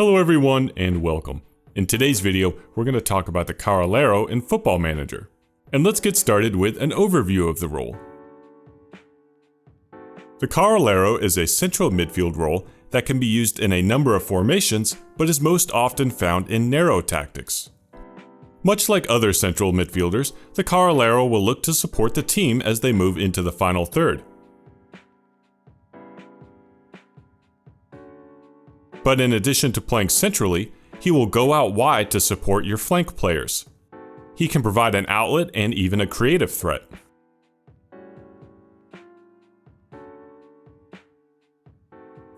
Hello everyone and welcome. In today's video, we're going to talk about the Carrilero in Football Manager. And let's get started with an overview of the role. The Carrilero is a central midfield role that can be used in a number of formations, but is most often found in narrow tactics. Much like other central midfielders, the Carrilero will look to support the team as they move into the final third. But in addition to playing centrally, he will go out wide to support your flank players. He can provide an outlet and even a creative threat.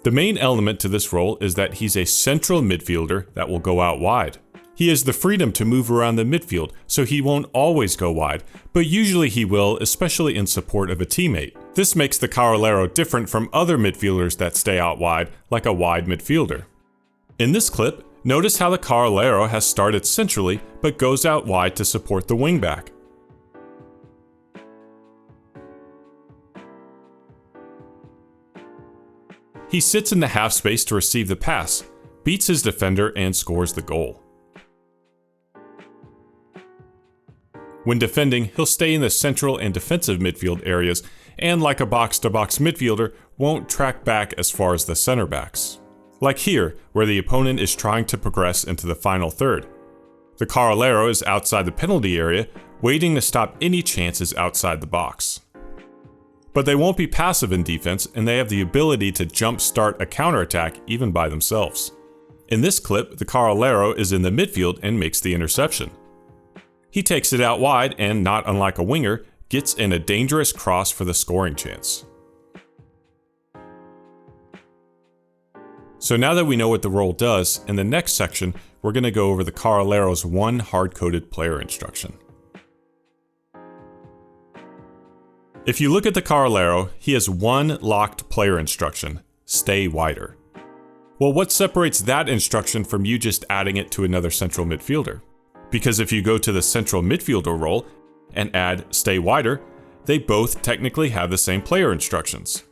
The main element to this role is that he's a central midfielder that will go out wide. He has the freedom to move around the midfield, so he won't always go wide, but usually he will, especially in support of a teammate. This makes the Carrilero different from other midfielders that stay out wide, like a wide midfielder. In this clip, notice how the Carrilero has started centrally, but goes out wide to support the wingback. He sits in the half space to receive the pass, beats his defender, and scores the goal. When defending, he'll stay in the central and defensive midfield areas, and like a box-to-box midfielder, won't track back as far as the center backs. Like here, where the opponent is trying to progress into the final third. The Carrilero is outside the penalty area, waiting to stop any chances outside the box. But they won't be passive in defense, and they have the ability to jump-start a counterattack even by themselves. In this clip, the Carrilero is in the midfield and makes the interception. He takes it out wide and, not unlike a winger, gets in a dangerous cross for the scoring chance. So now that we know what the role does, in the next section, we're going to go over the Carrilero's one hard-coded player instruction. If you look at the Carrilero, he has one locked player instruction: stay wider. Well, what separates that instruction from you just adding it to another central midfielder? Because if you go to the central midfielder role and add stay wider, they both technically have the same player instructions.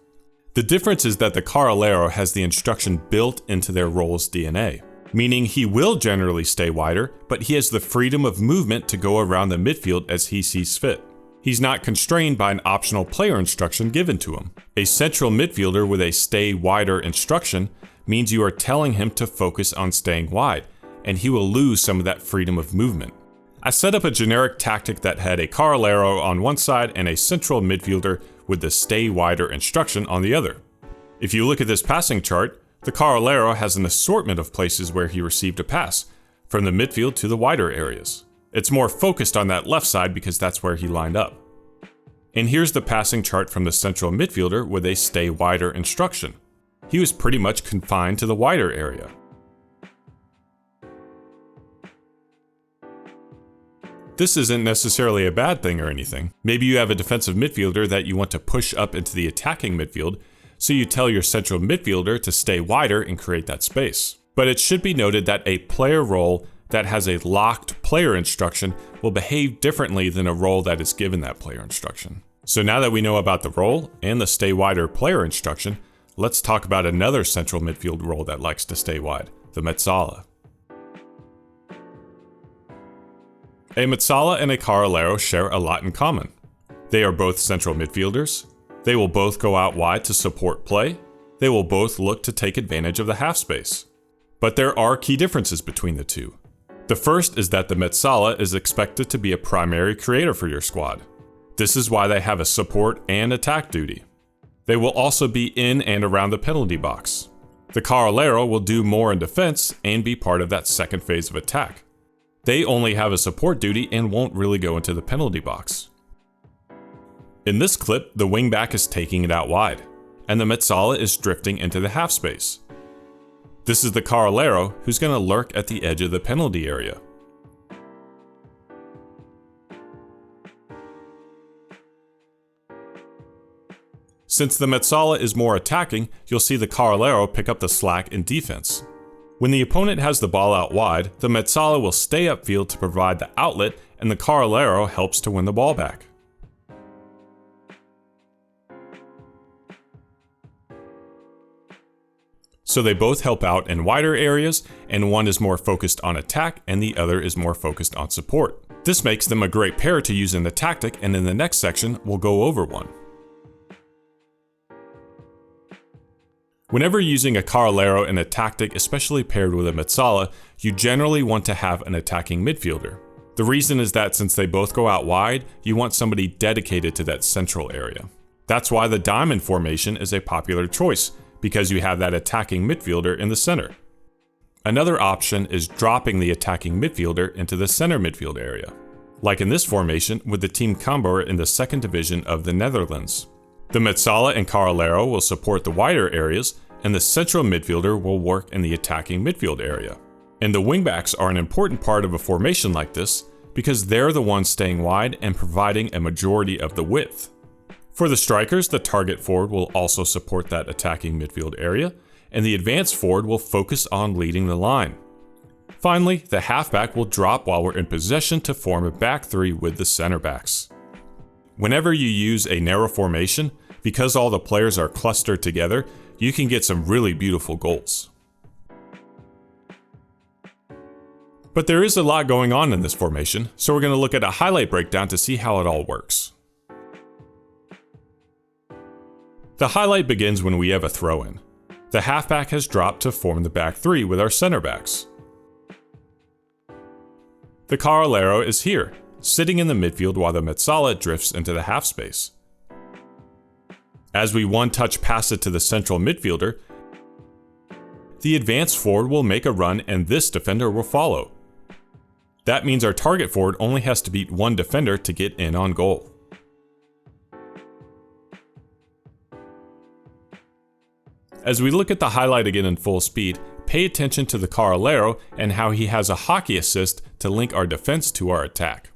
The difference is that the Carrilero has the instruction built into their role's DNA, meaning he will generally stay wider, but he has the freedom of movement to go around the midfield as he sees fit. He's not constrained by an optional player instruction given to him. A central midfielder with a stay wider instruction means you are telling him to focus on staying wide, and he will lose some of that freedom of movement. I set up a generic tactic that had a Carrilero on one side and a central midfielder with the stay wider instruction on the other. If you look at this passing chart, the Carrilero has an assortment of places where he received a pass, from the midfield to the wider areas. It's more focused on that left side because that's where he lined up. And here's the passing chart from the central midfielder with a stay wider instruction. He was pretty much confined to the wider area. This isn't necessarily a bad thing or anything. Maybe you have a defensive midfielder that you want to push up into the attacking midfield, so you tell your central midfielder to stay wider and create that space. But it should be noted that a player role that has a locked player instruction will behave differently than a role that is given that player instruction. So now that we know about the role and the stay wider player instruction, let's talk about another central midfield role that likes to stay wide, the Mezzala. A Mezzala and a Carrilero share a lot in common. They are both central midfielders, they will both go out wide to support play, they will both look to take advantage of the half space. But there are key differences between the two. The first is that the Mezzala is expected to be a primary creator for your squad. This is why they have a support and attack duty. They will also be in and around the penalty box. The Carrilero will do more in defense and be part of that second phase of attack. They only have a support duty and won't really go into the penalty box. In this clip, the wingback is taking it out wide, and the Mezzala is drifting into the half space. This is the Carrilero who's going to lurk at the edge of the penalty area. Since the Mezzala is more attacking, you'll see the Carrilero pick up the slack in defense. When the opponent has the ball out wide, the Mezzala will stay upfield to provide the outlet, and the Carrilero helps to win the ball back. So they both help out in wider areas, and one is more focused on attack and the other is more focused on support. This makes them a great pair to use in the tactic, and in the next section we'll go over one. Whenever using a Carrilero in a tactic, especially paired with a Mezzala, you generally want to have an attacking midfielder. The reason is that since they both go out wide, you want somebody dedicated to that central area. That's why the diamond formation is a popular choice, because you have that attacking midfielder in the center. Another option is dropping the attacking midfielder into the center midfield area, like in this formation with the Team Cambuur in the 2nd division of the Netherlands. The Mezzala and Carrilero will support the wider areas, and the central midfielder will work in the attacking midfield area. And the wingbacks are an important part of a formation like this, because they're the ones staying wide and providing a majority of the width. For the strikers, the target forward will also support that attacking midfield area, and the advanced forward will focus on leading the line. Finally, the halfback will drop while we're in possession to form a back three with the center backs. Whenever you use a narrow formation, because all the players are clustered together, you can get some really beautiful goals. But there is a lot going on in this formation, so we're going to look at a highlight breakdown to see how it all works. The highlight begins when we have a throw-in. The halfback has dropped to form the back three with our center backs. The Carrilero is here, sitting in the midfield while the Mezzala drifts into the half space. As we one-touch pass it to the central midfielder, the advanced forward will make a run and this defender will follow. That means our target forward only has to beat one defender to get in on goal. As we look at the highlight again in full speed, pay attention to the Carrilero and how he has a hockey assist to link our defense to our attack.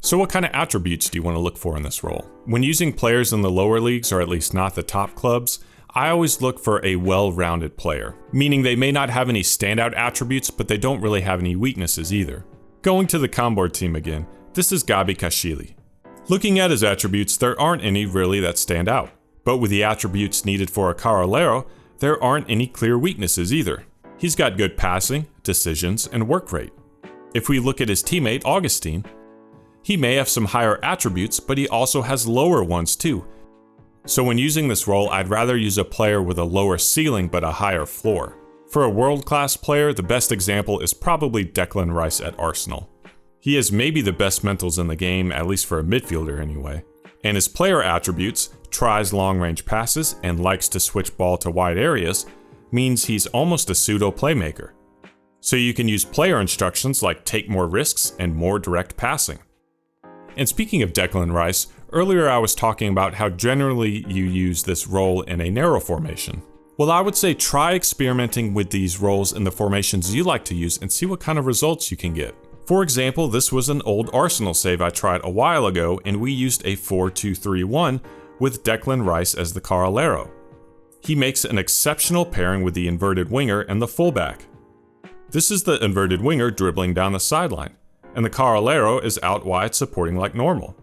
So what kind of attributes do you want to look for in this role? When using players in the lower leagues, or at least not the top clubs, I always look for a well-rounded player, meaning they may not have any standout attributes, but they don't really have any weaknesses either. Going to the Cambuur team again, this is Gabi Kashili. Looking at his attributes, there aren't any really that stand out. But with the attributes needed for a Carrilero, there aren't any clear weaknesses either. He's got good passing, decisions, and work rate. If we look at his teammate, Augustine, he may have some higher attributes, but he also has lower ones too. So when using this role, I'd rather use a player with a lower ceiling but a higher floor. For a world-class player, the best example is probably Declan Rice at Arsenal. He has maybe the best mentals in the game, at least for a midfielder anyway. And his player attributes, tries long-range passes and likes to switch ball to wide areas, means he's almost a pseudo playmaker. So you can use player instructions like take more risks and more direct passing. And speaking of Declan Rice, earlier I was talking about how generally you use this role in a narrow formation. Well, I would say try experimenting with these roles in the formations you like to use and see what kind of results you can get. For example, this was an old Arsenal save I tried a while ago, and we used a 4-2-3-1 with Declan Rice as the Carrilero. He makes an exceptional pairing with the inverted winger and the fullback. This is the inverted winger dribbling down the sideline, and the Carrilero is out wide supporting like normal.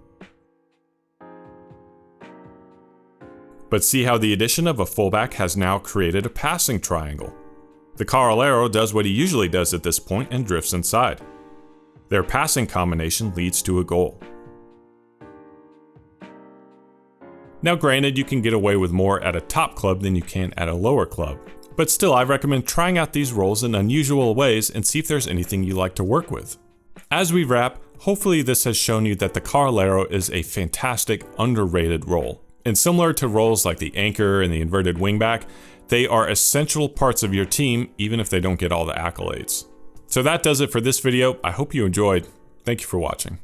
But see how the addition of a fullback has now created a passing triangle. The Carrilero does what he usually does at this point and drifts inside. Their passing combination leads to a goal. Now granted, you can get away with more at a top club than you can at a lower club, but still I recommend trying out these roles in unusual ways and see if there's anything you like to work with. As we wrap, hopefully this has shown you that the Carrilero is a fantastic, underrated role. And similar to roles like the anchor and the inverted wingback, they are essential parts of your team even if they don't get all the accolades. So that does it for this video. I hope you enjoyed. Thank you for watching.